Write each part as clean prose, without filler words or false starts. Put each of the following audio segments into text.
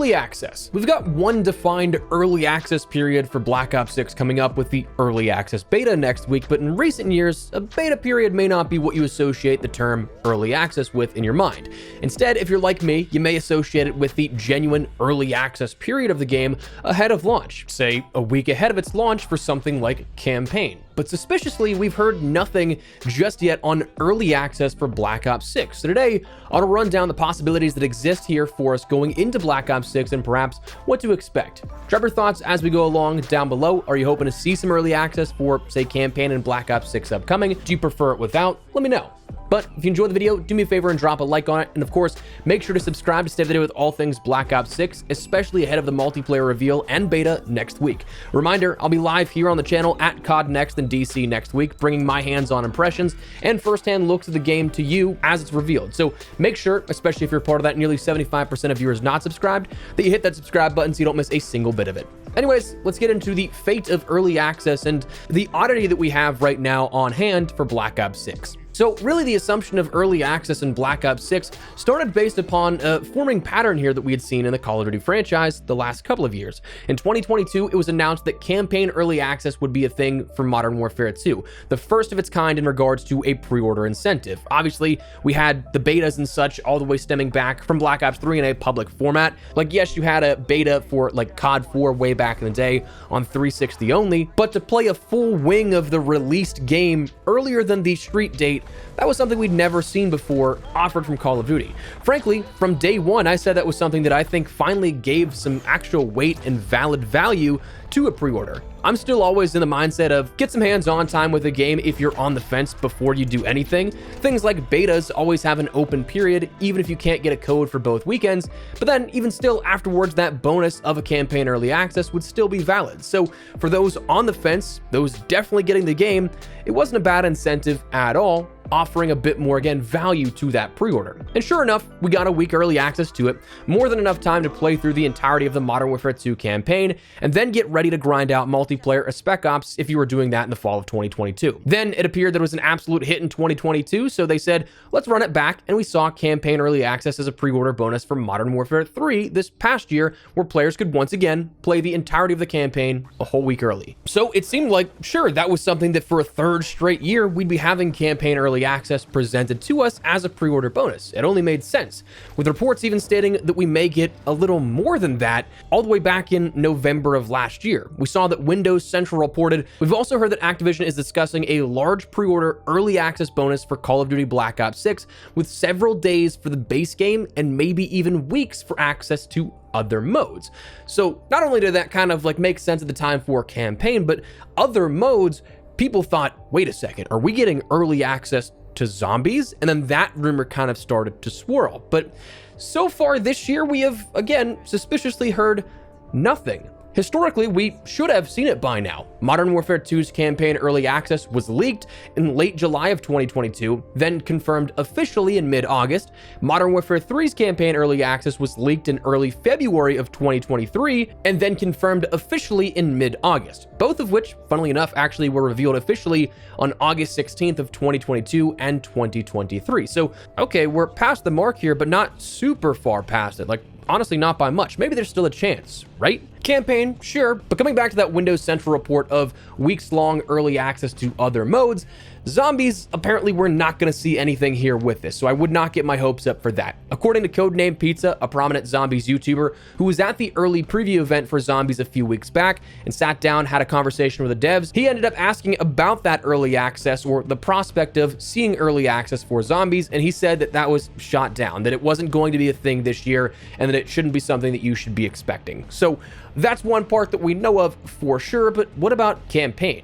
Early access. We've got one defined early access period for Black Ops 6 coming up with the early access beta next week, but in recent years, a beta period may not be what you associate the term early access with in your mind. Instead, if you're like me, you may associate it with the genuine early access period of the game ahead of launch, say a week ahead of its launch for something like Campaign. But suspiciously, we've heard nothing just yet on early access for Black Ops 6. So today, I want to run down the possibilities that exist here for us going into Black Ops 6 and perhaps what to expect. Drop your thoughts as we go along down below. Are you hoping to see some early access for, say, Campaign and Black Ops 6 upcoming? Do you prefer it without? Let me know. But if you enjoyed the video, do me a favor and drop a like on it. And of course, make sure to subscribe to stay up to date with all things Black Ops 6, especially ahead of the multiplayer reveal and beta next week. Reminder, I'll be live here on the channel at COD Next in DC next week, bringing my hands-on impressions and firsthand looks at the game to you as it's revealed. So make sure, especially if you're part of that nearly 75% of viewers not subscribed, that you hit that subscribe button so you don't miss a single bit of it. Anyways, let's get into the fate of early access and the oddity that we have right now on hand for Black Ops 6. So really the assumption of early access in Black Ops 6 started based upon a forming pattern here that we had seen in the Call of Duty franchise the last couple of years. In 2022, it was announced that campaign early access would be a thing for Modern Warfare 2, the first of its kind in regards to a pre-order incentive. Obviously, we had the betas and such all the way stemming back from Black Ops 3 in a public format. Like, yes, you had a beta for like COD 4 way back in the day on 360 only, but to play a full wing of the released game earlier than the street date, that was something we'd never seen before offered from Call of Duty. Frankly, from day one, I said that was something that I think finally gave some actual weight and valid value to a pre-order. I'm still always in the mindset of get some hands-on time with a game if you're on the fence before you do anything. Things like betas always have an open period, even if you can't get a code for both weekends, but then even still afterwards, that bonus of a campaign early access would still be valid. So for those on the fence, those definitely getting the game, it wasn't a bad incentive at all, offering a bit more, again, value to that pre-order. And sure enough, we got a week early access to it, more than enough time to play through the entirety of the Modern Warfare 2 campaign, and then get ready to grind out multiplayer as Spec Ops if you were doing that in the fall of 2022. Then it appeared that it was an absolute hit in 2022, so they said, let's run it back, and we saw campaign early access as a pre-order bonus for Modern Warfare 3 this past year, where players could once again play the entirety of the campaign a whole week early. So it seemed like, sure, that was something that for a third straight year, we'd be having campaign early access presented to us as a pre-order bonus. It only made sense, with reports even stating that we may get a little more than that all the way back in November of last year. We saw that Windows Central reported. We've also heard that Activision is discussing a large pre-order early access bonus for Call of Duty Black Ops 6 with several days for the base game and maybe even weeks for access to other modes. So not only did that kind of like make sense at the time for campaign, but other modes, people thought, wait a second, are we getting early access to zombies? And then that rumor kind of started to swirl. But so far this year, we have, again, suspiciously heard nothing. Historically, we should have seen it by now. Modern Warfare 2's campaign early access was leaked in late July of 2022, then confirmed officially in mid-August. Modern Warfare 3's campaign early access was leaked in early February of 2023, and then confirmed officially in mid-August. Both of which, funnily enough, actually were revealed officially on August 16th of 2022 and 2023. So, okay, we're past the mark here, but not super far past it. Like, honestly, not by much. Maybe there's still a chance, right? Campaign, sure, but coming back to that Windows Central report of weeks-long early access to other modes, zombies, apparently we're not going to see anything here with this, so I would not get my hopes up for that. According to Codename Pizza, a prominent zombies YouTuber who was at the early preview event for zombies a few weeks back and sat down, had a conversation with the devs, he ended up asking about that early access or the prospect of seeing early access for zombies, and he said that that was shot down, that it wasn't going to be a thing this year, and that it shouldn't be something that you should be expecting. So that's one part that we know of for sure, but what about campaign?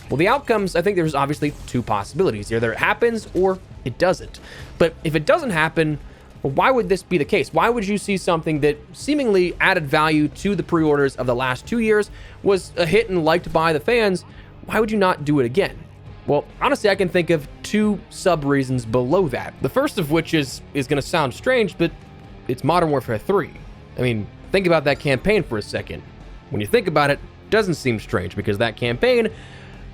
Well, the outcomes, I think there's obviously two possibilities. Either it happens or it doesn't. But if it doesn't happen, well, why would this be the case? Why would you see something that seemingly added value to the pre-orders of the last 2 years, was a hit and liked by the fans? Why would you not do it again? Well, honestly, I can think of two sub-reasons below that. The first of which is going to sound strange, but it's Modern Warfare 3. I mean, think about that campaign for a second. When you think about it, it doesn't seem strange because that campaign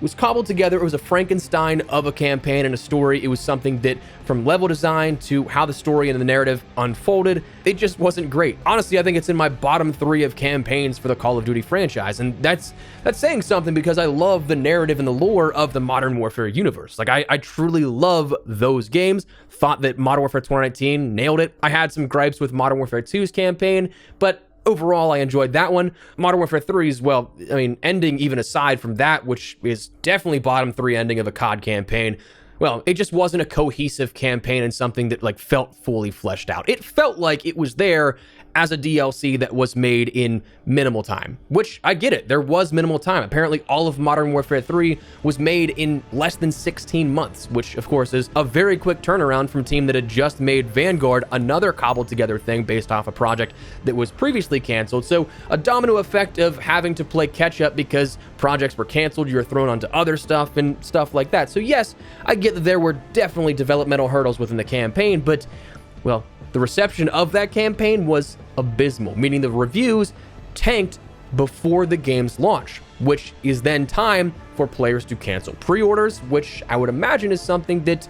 was cobbled together. It was a Frankenstein of a campaign and a story. It was something that, from level design to how the story and the narrative unfolded, it just wasn't great. Honestly, I think it's in my bottom 3 of campaigns for the Call of Duty franchise, and that's saying something because I love the narrative and the lore of the Modern Warfare universe. Like, I truly love those games. Thought that Modern Warfare 2019 nailed it. I had some gripes with Modern Warfare 2's campaign, but overall, I enjoyed that one. Modern Warfare 3's, well, I mean, ending even aside from that, which is definitely bottom 3 ending of a COD campaign, well, it just wasn't a cohesive campaign and something that like felt fully fleshed out. It felt like it was there as a DLC that was made in minimal time, which I get it. There was minimal time. Apparently all of Modern Warfare 3 was made in less than 16 months, which of course is a very quick turnaround from a team that had just made Vanguard, another cobbled together thing based off a project that was previously canceled. So a domino effect of having to play catch up because projects were canceled, you were thrown onto other stuff and stuff like that. So yes, I get that there were definitely developmental hurdles within the campaign, but well, the reception of that campaign was abysmal, meaning the reviews tanked before the game's launch, which is then time for players to cancel pre-orders, which I would imagine is something that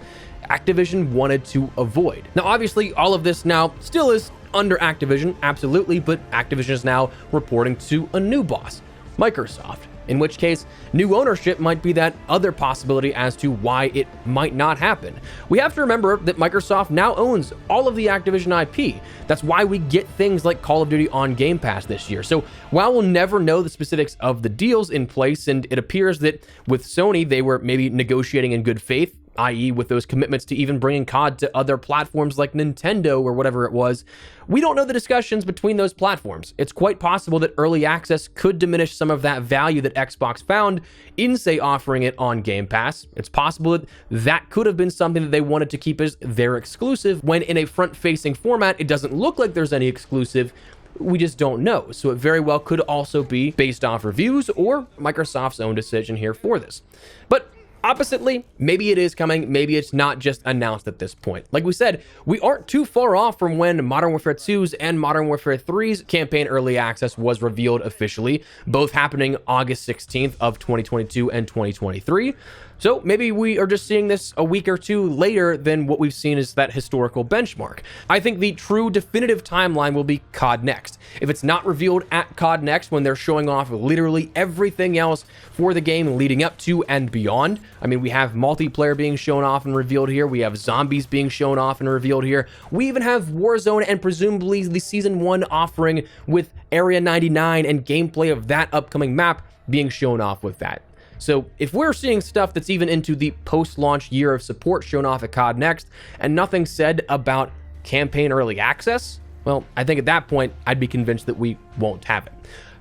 Activision wanted to avoid. Now, obviously, all of this now still is under Activision, absolutely, but Activision is now reporting to a new boss, Microsoft. In which case, new ownership might be that other possibility as to why it might not happen. We have to remember that Microsoft now owns all of the Activision IP. That's why we get things like Call of Duty on Game Pass this year. So while we'll never know the specifics of the deals in place, and it appears that with Sony, they were maybe negotiating in good faith, i.e. with those commitments to even bringing COD to other platforms like Nintendo or whatever it was, we don't know the discussions between those platforms. It's quite possible that early access could diminish some of that value that Xbox found in, say, offering it on Game Pass. It's possible that that could have been something that they wanted to keep as their exclusive, when in a front-facing format, it doesn't look like there's any exclusive. We just don't know. So it very well could also be based off reviews or Microsoft's own decision here for this. But oppositely, maybe it is coming, maybe it's not just announced at this point. Like we said, we aren't too far off from when Modern Warfare 2's and Modern Warfare 3's campaign early access was revealed officially, both happening August 16th of 2022 and 2023. So maybe we are just seeing this a week or two later than what we've seen as that historical benchmark. I think the true definitive timeline will be COD Next. If it's not revealed at COD Next, when they're showing off literally everything else for the game leading up to and beyond. I mean, we have multiplayer being shown off and revealed here. We have zombies being shown off and revealed here. We even have Warzone and presumably the Season 1 offering with Area 99 and gameplay of that upcoming map being shown off with that. So if we're seeing stuff that's even into the post-launch year of support shown off at COD Next and nothing said about campaign early access, well, I think at that point, I'd be convinced that we won't have it.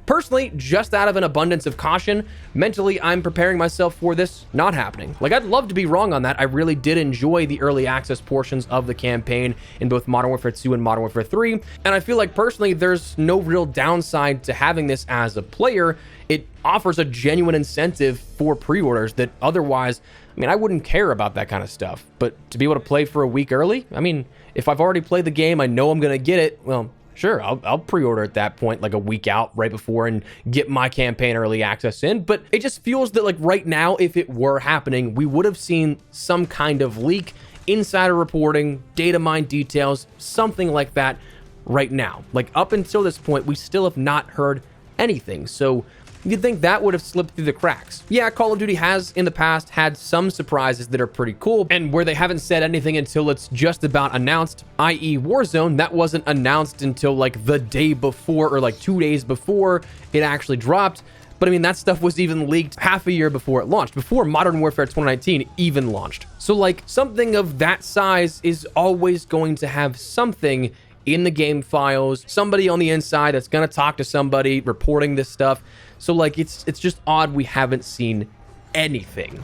Personally, just out of an abundance of caution, mentally, I'm preparing myself for this not happening. Like, I'd love to be wrong on that. I really did enjoy the early access portions of the campaign in both Modern Warfare 2 and Modern Warfare 3, and I feel like personally, there's no real downside to having this as a player. It offers a genuine incentive for pre-orders that otherwise, I mean, I wouldn't care about that kind of stuff. But to be able to play for a week early, I mean, if I've already played the game, I know I'm going to get it, well, sure, I'll pre-order at that point, like a week out right before, and get my campaign early access in. But it just feels that like right now, if it were happening, we would have seen some kind of leak, insider reporting, data mine details, something like that right now. Like up until this point, we still have not heard anything. So you'd think that would have slipped through the cracks. Yeah, Call of Duty has in the past had some surprises that are pretty cool, and where they haven't said anything until it's just about announced, i.e. Warzone, that wasn't announced until like the day before or like 2 days before it actually dropped. But I mean, that stuff was even leaked half a year before it launched, before Modern Warfare 2019 even launched. So like something of that size is always going to have something in the game files, somebody on the inside that's going to talk to somebody reporting this stuff. So like it's just odd we haven't seen anything.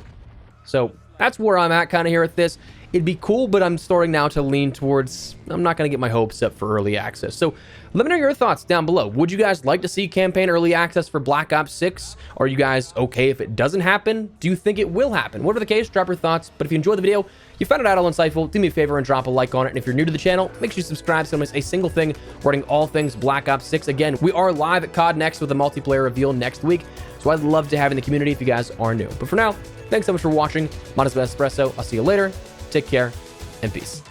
So that's where I'm at kind of here with this. it'd be cool, but I'm starting now to lean towards, I'm not going to get my hopes up for early access. So let me know your thoughts down below. Would you guys like to see campaign early access for Black Ops 6? Are you guys okay if it doesn't happen? Do you think it will happen? Whatever the case, drop your thoughts. But if you enjoyed the video, you found it out all insightful, do me a favor and drop a like on it. And if you're new to the channel, make sure you subscribe so you don't miss a single thing regarding all things Black Ops 6. Again, we are live at COD Next with a multiplayer reveal next week. So I'd love to have you in the community if you guys are new. But for now, thanks so much for watching. Modest Espresso. I'll see you later. Take care and peace.